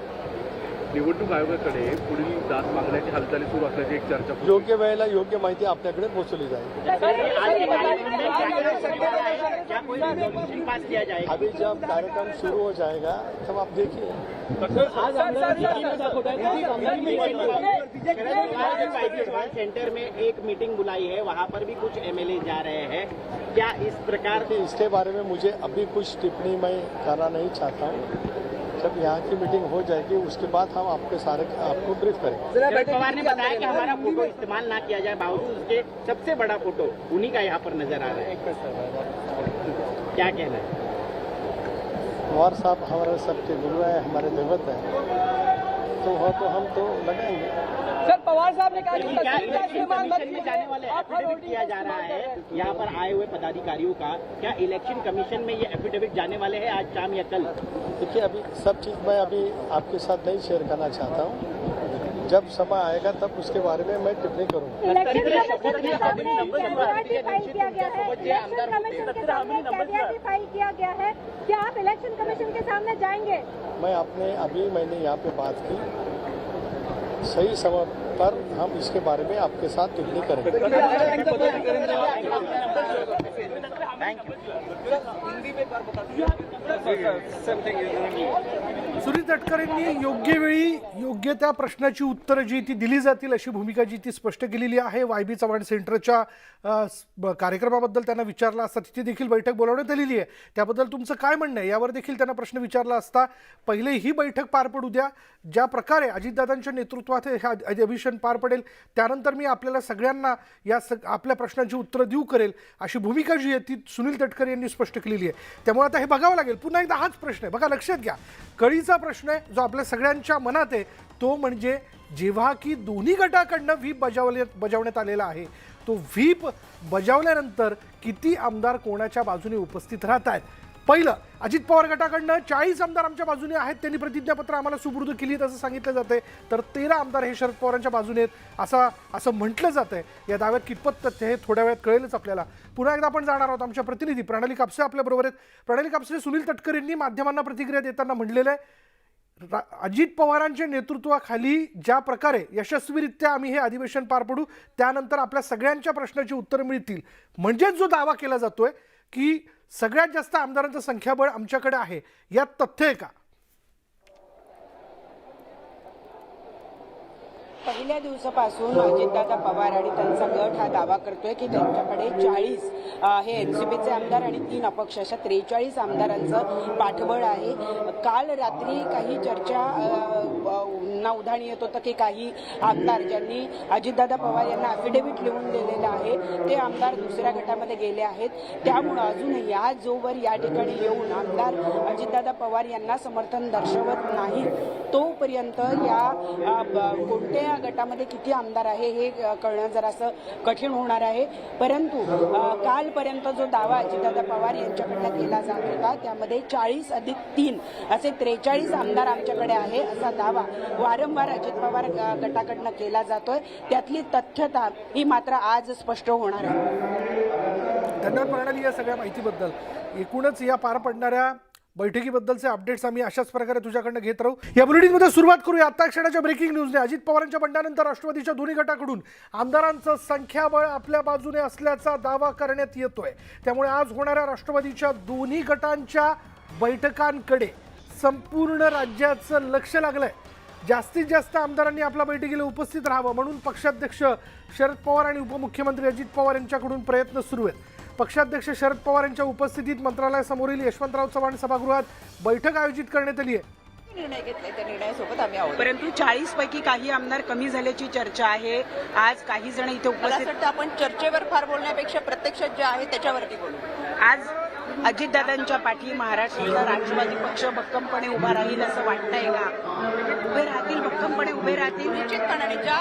निवडणूक आयोगाकडे पुढील दाद मागण्याची हालचाली सुरू असल्याची एक चर्चा. योग्य वेळेला योग्य माहिती आपल्याकडे पोहोचवली जाईल. अभी जब कार्यक्रम शुरू हो जाएगा तब आप देखिए. सेंटर में एक मीटिंग बुलाई है, वहाँ पर भी कुछ MLA जा रहे हैं. क्या इस प्रकार से इसके बारे में मुझे अभी कुछ टिप्पणी मैं करना नहीं चाहता हूँ. जब यहाँ की मीटिंग हो जाएगी उसके बाद हम आपको ब्रीफ करेंगे. शरद पवार ने बताया कि हमारा फोटो इस्तेमाल ना किया जाए, बावजूद उसके सबसे बड़ा फोटो उन्हीं का यहाँ पर नजर आ रहा है. क्या कहना है? पवार साहब हमारे सबके गुरु हैं, हमारे देवत हैं, तो हो तो हम तो लगाएंगे. सर, पवार साहब ने कहा इलेक्शन में जाने वाले एफिडेविट किया जा रहा है यहाँ पर आए हुए पदाधिकारियों का. क्या इलेक्शन कमीशन में ये एफिडेविट जाने वाले हैं आज शाम या कल? देखिए, अभी सब चीज़ मैं अभी आपके साथ नहीं शेयर करना चाहता हूँ. जब समय आएगा तब उसके बारे में मैं टिप्पणी करूँगा. क्या आप इलेक्शन कमीशन के सामने जाएंगे? मैंने यहाँ पे बात की. सही समय पर हम इसके बारे में आपके साथ टिप्पणी करेंगे. सुनील तटकरेंनी योग्य वेळी योग्य त्या प्रश्नाची उत्तरं जी ती दिली जातील अशी भूमिका जी ती स्पष्ट केलेली आहे. वायबी चव्हाण सेंटरच्या कार्यक्रमाबद्दल त्यांना विचारला असता तिथे देखील बैठक बोलावण्यात आलेली आहे. त्याबद्दल तुमचं काय म्हणणं आहे यावर देखील त्यांना प्रश्न विचारला असता पहिले ही बैठक पार पडू द्या, ज्या प्रकारे अजितदादांच्या नेतृत्वात हे अधिवेशन पार पडेल त्यानंतर मी आपल्याला सगळ्यांना या आपल्या प्रश्नांची उत्तरं देऊ करेल अशी भूमिका जी आहे ती सुनील तटकरे यांनी स्पष्ट केलेली आहे. त्यामुळे आता हे बघावं लागेल. पुन्हा एकदा हाच प्रश्न आहे बघा, लक्षात घ्या, कळीचा प्रश्न आहे जो आपल्या सगळ्यांच्या मनात आहे तो म्हणजे जेव्हा की दोन्ही गटाकडनं व्हीप बजावण्यात आलेला आहे तो व्हीप बजावल्यानंतर किती आमदार कोणाच्या बाजूने उपस्थित राहत आहेत पहिलं, अजित पवार गटाकडनं 40 आमदार आमच्या बाजूने आहेत, त्यांनी प्रतिज्ञापत्र आम्हाला सुपूर्द केली आहेत असं सांगितलं जातंय. तर 13 आमदार हे शरद पवारांच्या बाजूने आहेत असं म्हटलं जातंय. या दाव्यात कितपत तथ्य हे थोड्या वेळात कळेलच आपल्याला. पुन्हा एकदा आपण जाणार आहोत. आमच्या प्रतिनिधी प्रणाली कापसे आपल्याबरोबर आहेत. प्रणाली कापसे, सुनील तटकर यांनी माध्यमांना प्रतिक्रिया देताना म्हणलेलं आहे, अजित पवारांच्या नेतृत्वाखाली ज्या प्रकारे यशस्वीरित्या आम्ही हे अधिवेशन पार पडू, त्यानंतर आपल्या सगळ्यांच्या प्रश्नाची उत्तरं मिळतील. म्हणजेच जो दावा केला जातोय की सगळ्यात जास्त आमदारांचं संख्याबळ आमच्याकडे आहे, यात तथ्य आहे का? पहिल्या दिवसापासून अजितदादा पवार आणि त्यांचा गट हा दावा करतोय की त्यांच्याकडे 40 हे एनसीपीचे आमदार आणि 3 अपक्ष अशा 43 आमदारांचं पाठबळ आहे. काल रात्री काही चर्चा ना उधाण येत होतं की काही आमदार ज्यांनी अजितदादा पवार यांना अफिडेव्हिट लिहून दिलेलं आहे ते आमदार दुसऱ्या गटामध्ये गेले आहेत. त्यामुळं अजूनही आज जोवर या ठिकाणी येऊन आमदार अजितदादा पवार यांना समर्थन दर्शवत नाही तोपर्यंत या कोणत्या गटामध्ये किती आमदार आहे हे कळणं जरासं कठीण होणार आहे. परंतु कालपर्यंत जो दावा अजितदादा पवार यांच्याकडनं केला जात होता त्यामध्ये 40 अधिक 3 असे 43 आमदार आमच्याकडे आहे असा दावा वारंवार अजित पवार गटाकडनं केला जातोय. त्यातली तथ्यता ही मात्र आज स्पष्ट होणार आहे. धन्यवाद प्रणाली या सगळ्या माहितीबद्दल. एकूणच या पार पडणाऱ्या बैठकीबद्दलचे अपडेट्स आम्ही अशाच प्रकारे तुझ्याकडनं घेत राहू. या बुलेटिनमध्ये सुरुवात करूया आता क्षणाच्या ब्रेकिंग न्यूजने. अजित पवारांच्या बंडानंतर राष्ट्रवादीच्या दोन्ही गटाकडून आमदारांचं संख्याबळ आपल्या बाजूने असल्याचा दावा करण्यात येतोय. त्यामुळे आज होणाऱ्या राष्ट्रवादीच्या दोन्ही गटांच्या बैठकांकडे संपूर्ण राज्याचं लक्ष लागलंय. जास्तीत जास्त आमदारांनी आपल्या बैठकीला उपस्थित राहावं म्हणून पक्षाध्यक्ष शरद पवार आणि उपमुख्यमंत्री अजित पवार यांच्याकडून प्रयत्न सुरू आहेत. पक्षाध्यक्ष शरद पवार यांच्या उपस्थितीत मंत्रालयासमोरील यशवंतराव चव्हाण सभागृहात बैठक आयोजित करण्यात आली आहे. निर्णय घेतलाय त्या निर्णयासोबत आम्ही आहोत. परंतु 40 पैकी काही आमदार कमी झाल्याची चर्चा आहे. आज काही जण इथे उपस्थित. आपण चर्चेवर फार बोलण्यापेक्षा प्रत्यक्षात जे आहे त्याच्यावरती बोलू. आज अजितदादांच्या पाठी महाराष्ट्राचा राष्ट्रवादी पक्ष भक्कमपणे उभा राहील असं वाटतंय का? उभे राहतील, भक्कमपणे उभे राहतील. निश्चितपणे ज्या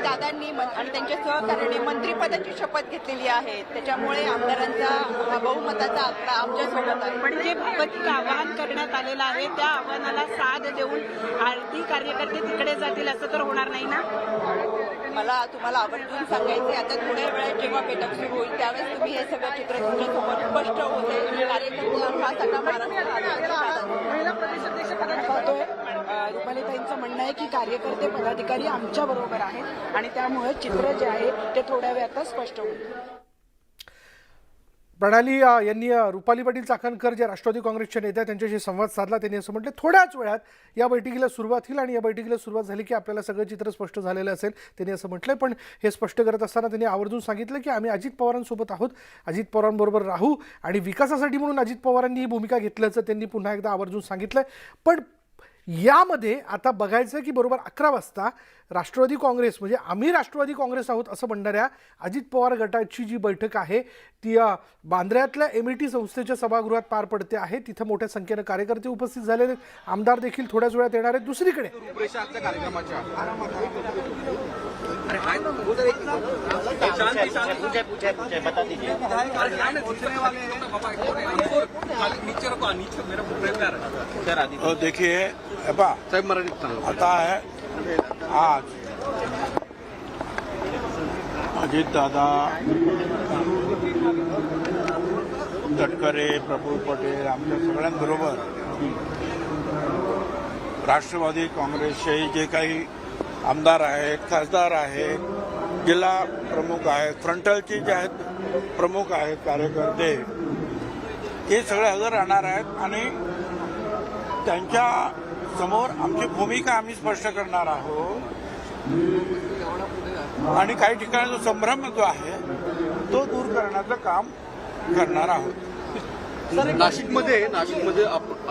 दादांनी आणि त्यांच्या सहकार्याने मंत्रिपदाची शपथ घेतलेली आहे त्याच्यामुळे आमदारांचा बहुमताचा आकडा आमच्यासोबत आहे. पण जे भगवतीचं आवाहन करण्यात आलेलं आहे त्या आव्हानाला साथ देऊन आरती कार्यकर्ते तिकडे जातील असं तर होणार नाही ना? मला तुम्हाला आवर्जून सांगायचे आता थोड्या वेळात जेव्हा बैठक सुरू होईल त्यावेळेस तुम्ही हे सगळं चित्र तुमच्यासमोर स्पष्ट होते. कार्यकर्ते हा सगळा महाराष्ट्र रुपालीताईंचं म्हणणं आहे की कार्यकर्ते पदाधिकारी आमच्या बरोबर आहेत आणि त्यामुळे चित्र जे आहे ते थोड्या वेळातच स्पष्ट होईल. प्रणाली यांनी रुपाली पाटील चाकणकर जे राष्ट्रवादी काँग्रेसच्या नेते आहेत त्यांच्याशी संवाद साधला. त्यांनी असं म्हटलं थोड्याच वेळात या बैठकीला सुरुवात होईल आणि या बैठकीला सुरुवात झाली की आपल्याला सगळं चित्र स्पष्ट झालेलं असेल त्यांनी असं म्हटलंय. पण हे स्पष्ट करत असताना त्यांनी आवर्जून सांगितलं की आम्ही अजित पवारांसोबत आहोत, अजित पवारांबरोबर राहू आणि विकासासाठी म्हणून अजित पवारांनी ही भूमिका घेतल्याचं त्यांनी पुन्हा एकदा आवर्जून सांगितलंय. पण यामध्ये आता बघायचं की बरोबर 11 वाजता राष्ट्रवादी काँग्रेस म्हणजे आम्ही राष्ट्रवादी काँग्रेस आहोत असं म्हणणाऱ्या अजित पवार गटाची जी बैठक आहे ती बांद्र्यातल्या MET संस्थेच्या सभागृहात पार पडते आहे. तिथं मोठ्या संख्येनं कार्यकर्ते उपस्थित झालेले, आमदार देखील थोड्याच वेळात येणार आहेत. दुसरीकडे देखिए आता है आज अजित दादा, तटकरे, प्रफुल्ल पटेल आमच्या सगळ्यांबरोबर राष्ट्रवादी काँग्रेसचे जे काही आमदार आहेत, खासदार आहेत, जिल्हा प्रमुख आहेत, फ्रंटलचे जे आहेत प्रमुख आहेत कार्यकर्ते हे सगळे हजर राहणार आहेत आणि त्यांच्या समोर आमची भूमिका आम्ही स्पष्ट करणार आहोत आणि काही ठिकाणी जो संभ्रम जो आहे तो दूर करण्याचं काम करणार आहोत.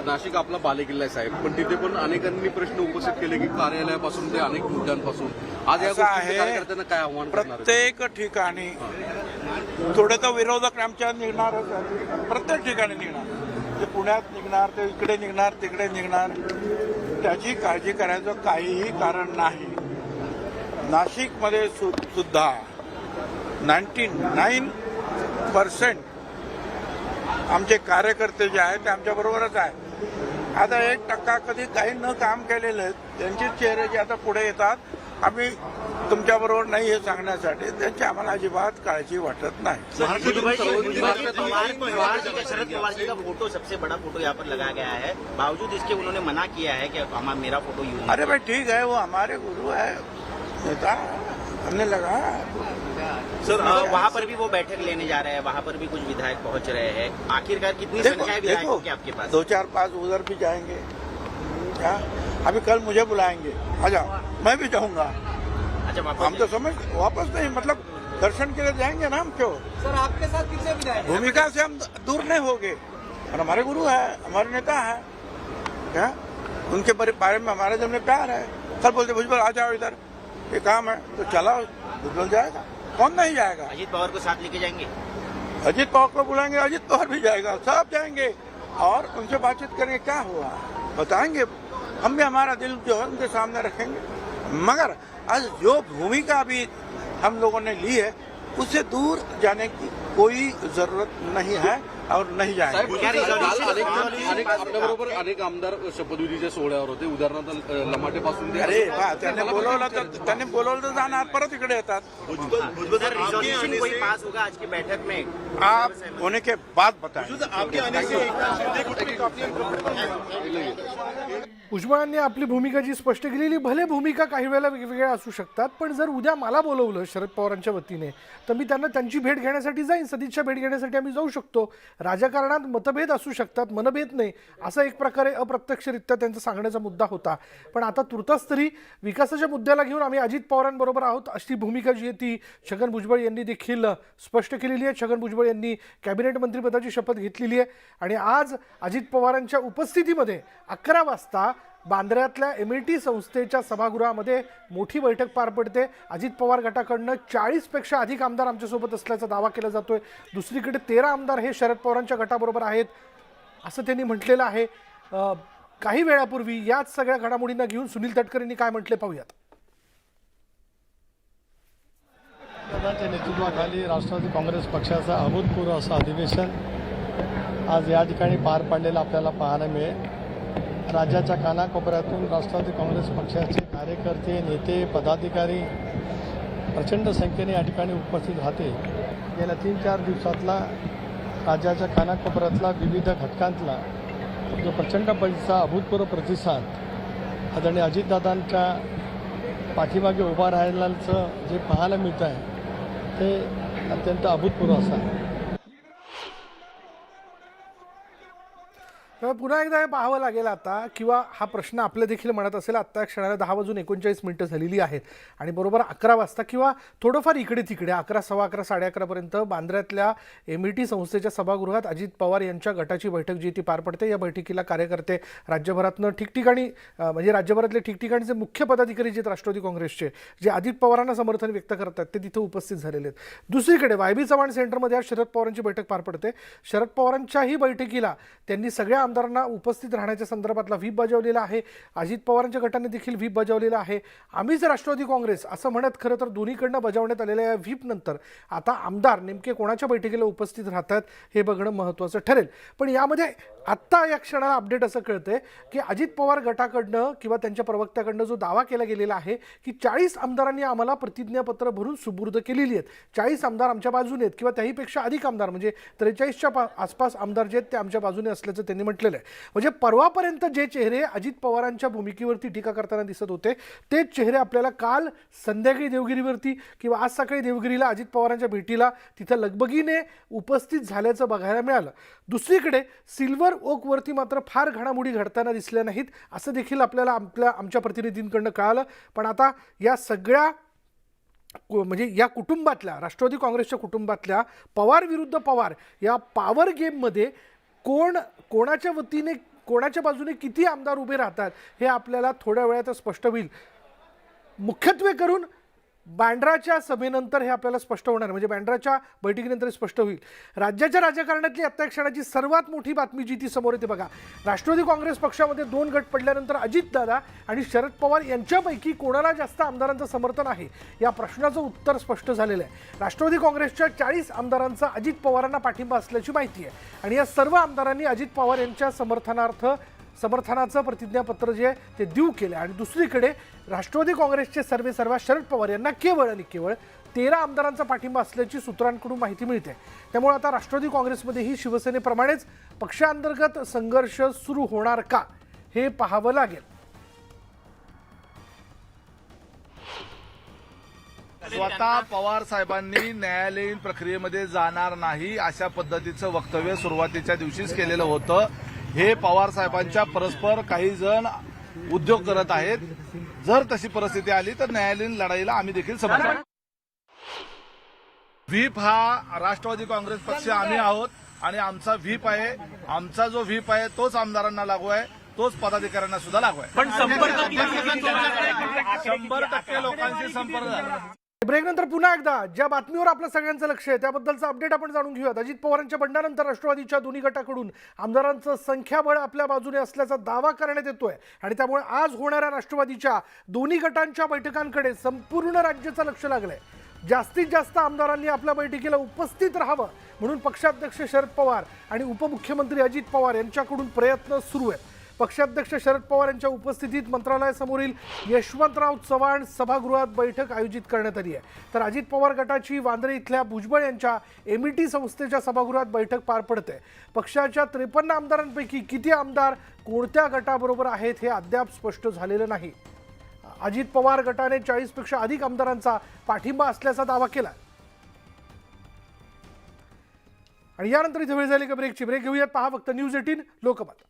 नाशिक आपला बालेकिल्ला आहे साहेब, पण तिथे पण अनेकांनी प्रश्न उपस्थित केले की कार्यालयापासून ते अनेक मुद्द्यांपासून आज या कार्यकर्त्यांना काय आव्हान करणार? प्रत्येक ठिकाणी थोडे तर विरोधक आमच्या निघणारच आहेत, प्रत्येक ठिकाणी निघणार. ते पुण्यात निघणार, ते इकडे निघणार, तिकडे निघणार, त्याची काळजी करायचं काहीही कारण नाही. नाशिकमध्ये सुद्धा 99% आमचे कार्यकर्ते जे आहेत ते आमच्याबरोबरच आहे. आता 1% कधी काही न काम केलेले आहेत त्यांचे चेहरे जे आता पुढे येतात, आम्ही तुमच्याबरोबर नाही हे सांगण्यासाठी त्यांची आम्हाला अजिबात काळजी वाटत नाही. शरद पवार जी का फोटो सबसे बड़ा फोटो यहाँ पर लगाया गया है, बावजूद इसके उन्होंने मना किया है कि मेरा फोटो यूज. अरे भाई ठीक है, वो हमारे गुरु है, नेता, हमने लगाया. सर वहाँ पर भी वो बैठक लेने जा रहे हैं, वहाँ पर भी कुछ विधायक पहुंच रहे हैं. आखिरकार कितनी संख्या है विधायकों की आपके पास? 2-4-5 उधर भी जाएंगे. क्या अभी कल मुझे बुलाएंगे, आ जाओ, मैं भी जाऊंगा. अच्छा, हम तो समझ वापस नहीं, मतलब दर्शन के लिए जाएंगे ना हम. क्यों सर आपके साथ कितने विधायक? भूमिका से हम दूर नहीं होंगे और हमारे गुरु है, हमारे नेता है. क्या उनके बारे में हमारे दिल में प्यार है. कल बोलते भुजबल आ जाओ इधर, ये काम है, तो चला भुजबल जाएगा, कौन नहीं जाएगा. अजीत पवार को साथ लेके जाएंगे. अजीत पवार को बुलाएंगे, अजीत पवार भी जाएगा, सब जाएंगे और उनसे बातचीत करेंगे क्या हुआ, बताएंगे. हम भी हमारा दिल जो है उनके सामने रखेंगे. मगर आज जो भूमिका अभी हम लोगों ने ली है उससे दूर जाने की कोई जरूरत नहीं है और नहीं जाएंगे. आपल्याबरोबर अनेक आमदार शपथविधीच्या सोहळ्यावर होते, उदाहरणार्थ लमाटेपासून ते. अरे वा, त्यांनी बोलवलं तर जाणार, परत इकडे येतात. रिजोल्यूशन कोई पास होगा आज की बैठक में? आप होने के बाद बताएं. भुजबळांनी आपली भूमिका जी स्पष्ट केलेली, भले भूमिका काही वेळेला वेगवेगळ्या असू शकतात, पण जर उद्या मला बोलवलं शरद पवारांच्या वतीने तर मी त्यांना त्यांची भेट घेण्यासाठी जाईन, सदिच्छा भेट घेण्यासाठी आम्ही जाऊ शकतो. राजकारणात मतभेद असू शकतात, मनभेद नाही, असा एक प्रकारे अप्रत्यक्षरित्या त्यांचा सांगण्याचा मुद्दा होता. पण आता तुर्तास तरी विकासाच्या मुद्द्याला घेऊन आम्ही अजित पवारांबरोबर आहोत अशी भूमिका जी आहे ती छगन भुजबळ यांनी देखील स्पष्ट केलेली आहे. छगन भुजबळ यांनी कॅबिनेट मंत्रिपदाची शपथ घेतलेली आहे आणि आज अजित पवारांच्या उपस्थितीमध्ये 11 वाजता बांद्र्यातल्या MIT संस्थेच्या सभागृहामध्ये मोठी बैठक पार पडते. अजित पवार गटाकडनं 40पेक्षा अधिक आमदार आमच्यासोबत असल्याचा दावा केला जातोय. दुसरीकडे 13 आमदार हे शरद पवारांच्या गटाबरोबर आहेत असं त्यांनी म्हटलेलं आहे. काही वेळापूर्वी याच सगळ्या घडामोडींना घेऊन सुनील तटकरे यांनी काय म्हटले पाहूयात. दादांच्या नेतृत्वाखाली राष्ट्रवादी काँग्रेस पक्षाचं अभूतपूर्व असं अधिवेशन आज या ठिकाणी पार पडलेलं आपल्याला पाहायला मिळेल. राज्याच्या कानाकोपऱ्यातून राष्ट्रवादी काँग्रेस पक्षाचे कार्यकर्ते, नेते, पदाधिकारी प्रचंड संख्येने या ठिकाणी उपस्थित राहते. गेल्या 3-4 दिवसातला राज्याच्या कानाकोपऱ्यातला विविध घटकांतला जो प्रचंड पैसा अभूतपूर्व प्रतिसाद आदरणीय अजितदादांच्या पाठीमागे उभा राहिल्याचं जे पाहायला मिळत आहे ते अत्यंत अभूतपूर्व असं आहे. पुन्हा एकदा हे पाहावं लागेल आता, किंवा हा प्रश्न आपल्या देखील मनात असेल. आत्ता क्षणाला 10:39 झालेली आहेत आणि बरोबर 11 वाजता किंवा थोडंफार इकडे तिकडे 11, 11:15, 11:30 बांद्र्यातल्या MIT संस्थेच्या सभागृहात अजित पवार यांच्या गटाची बैठक जी ती पार पडते. या बैठकीला कार्यकर्ते राज्यभरातनं ठिकठिकाणी म्हणजे राज्यभरातले ठिकठिकाणचे मुख्य पदाधिकारी जे राष्ट्रवादी काँग्रेसचे जे अजित पवारांना समर्थन व्यक्त करतात ते तिथे उपस्थित झालेले आहेत. दुसरीकडे YB चव्हाण सेंटरमध्ये आज शरद पवारांची बैठक पार पडते. शरद पवारांच्याही बैठकीला त्यांनी सगळ्या आमदारांना उपस्थित राहण्याच्या संदर्भातला व्हीप बजावलेला आहे. अजित पवारांच्या गटाने देखील व्हीप बजावलेला आहे. आम्हीच राष्ट्रवादी काँग्रेस असं म्हणत खरं तर दोन्हीकडनं बजावण्यात आलेल्या या व्हीप नंतर आता आमदार नेमके कोणाच्या बैठकीला उपस्थित राहतात हे बघणं महत्त्वाचं ठरेल. पण यामध्ये आत्ता या क्षणाला अपडेट असं कळतंय की अजित पवार गटाकडनं किंवा त्यांच्या प्रवक्त्याकडनं जो दावा केला गेलेला आहे की 40 आमदारांनी आम्हाला प्रतिज्ञापत्र भरून सुपूर्द केलेली आहेत, 40 आमदार आमच्या बाजूने आहेत किंवा त्याहीपेक्षा अधिक आमदार म्हणजे 43च्या आसपास आमदार जे आहेत ते आमच्या बाजूने असल्याचं त्यांनी म्हटलेलं आहे. म्हणजे परवापर्यंत जे चेहरे अजित पवारांच्या भूमिकेवरती टीका करताना दिसत होते तेच चेहरे आपल्याला काल संध्याकाळी देवगिरीवरती किंवा आज सकाळी देवगिरीला अजित पवारांच्या भेटीला तिथं लगबगीने उपस्थित झाल्याचं बघायला मिळालं. दुसरीकडे सिल्वर ओकवरती मात्र फार घडामोडी घडताना दिसल्या नाहीत असं देखील आपल्याला आमच्या प्रतिनिधींकडनं कळालं. पण आता या सगळ्या म्हणजे या कुटुंबातल्या राष्ट्रवादी काँग्रेसच्या कुटुंबातल्या पवार विरुद्ध पवार या पॉवर गेममध्ये कोणाच्या वतीने कोणाच्या बाजूने किती आमदार उभे राहतात हे आपल्याला थोड्या वेळात स्पष्ट होईल. मुख्यत्वे करून बँड्राच्या सभेनंतर हे आपल्याला स्पष्ट होणार, म्हणजे बँड्राच्या बैठकीनंतर हे स्पष्ट होईल. राज्याच्या राजकारणातली आत्ता क्षणाची सर्वात मोठी बातमी जी ती समोर येते बघा. राष्ट्रवादी काँग्रेस पक्षामध्ये 2 गट पडल्यानंतर अजितदादा आणि शरद पवार यांच्यापैकी कोणाला जास्त आमदारांचं समर्थन आहे या प्रश्नाचं उत्तर स्पष्ट झालेलं आहे. राष्ट्रवादी काँग्रेसच्या 40 आमदारांचा अजित पवारांना पाठिंबा असल्याची माहिती आहे आणि या सर्व आमदारांनी अजित पवार यांच्या समर्थनाचं प्रतिज्ञापत्र जे आहे ते देऊ केले. आणि दुसरीकडे राष्ट्रवादी काँग्रेसचे सर्वेसर्वा शरद पवार यांना केवळ आणि केवळ 13 आमदारांचा पाठिंबा असल्याची सूत्रांकडून माहिती मिळते. त्यामुळे आता राष्ट्रवादी काँग्रेसमध्येही शिवसेनेप्रमाणेच पक्षांतर्गत संघर्ष सुरू होणार का हे पाहावं लागेल. स्वतः पवार साहेबांनी न्यायालयीन प्रक्रियेमध्ये जाणार नाही अशा पद्धतीचं वक्तव्य सुरुवातीच्या दिवशीच केलेलं होतं. हे पवार साहेबांच्या परस्पर काही जण उद्योग करत आहेत. जर तशी परिस्थिती आली तर न्यायालयीन लढाईला आम्ही देखील समर्थन. व्हीप हा राष्ट्रवादी काँग्रेस पक्ष आम्ही आहोत आणि आमचा व्हीप आहे. आमचा जो व्हीप आहे तोच आमदारांना लागू आहे, तोच पदाधिकाऱ्यांना सुद्धा लागू आहे. पण संपर्क किती 100% लोकांशी संपर्क झाला. ब्रेकनंतर पुन्हा एकदा ज्या बातमीवर आपलं सगळ्यांचं लक्ष आहे त्याबद्दलचं अपडेट आपण जाणून घेऊयात. अजित पवारांच्या बंडानंतर राष्ट्रवादीच्या दोन्ही गटाकडून आमदारांचं संख्याबळ आपल्या बाजूने असल्याचा दावा करण्यात येतोय आणि त्यामुळे आज होणाऱ्या राष्ट्रवादीच्या दोन्ही गटांच्या बैठकांकडे संपूर्ण राज्याचं लक्ष लागलंय. जास्तीत जास्त आमदारांनी आपल्या बैठकीला उपस्थित राहावं म्हणून पक्षाध्यक्ष शरद पवार आणि उपमुख्यमंत्री अजित पवार यांच्याकडून प्रयत्न सुरू आहेत. पक्षाध्यक्ष शरद पवार यांच्या उपस्थितीत मंत्रालयासमोरील यशवंतराव चव्हाण सभागृहात बैठक आयोजित करण्यात आली आहे. तर अजित पवार गटाची वांद्रे इथल्या भुजबळ यांच्या MET संस्थेच्या सभागृहात बैठक पार पडते. पक्षाच्या 53 आमदारांपैकी किती आमदार कोणत्या गटाबरोबर आहेत हे अद्याप स्पष्ट झालेलं नाही. अजित पवार गटाने 40 पेक्षा अधिक आमदारांचा पाठिंबा असल्याचा दावा केला. आणि यानंतर इथे वेळ झाली का ब्रेकची. ब्रेक घेऊयात. पहा फक्त न्यूज 18 लोकमत.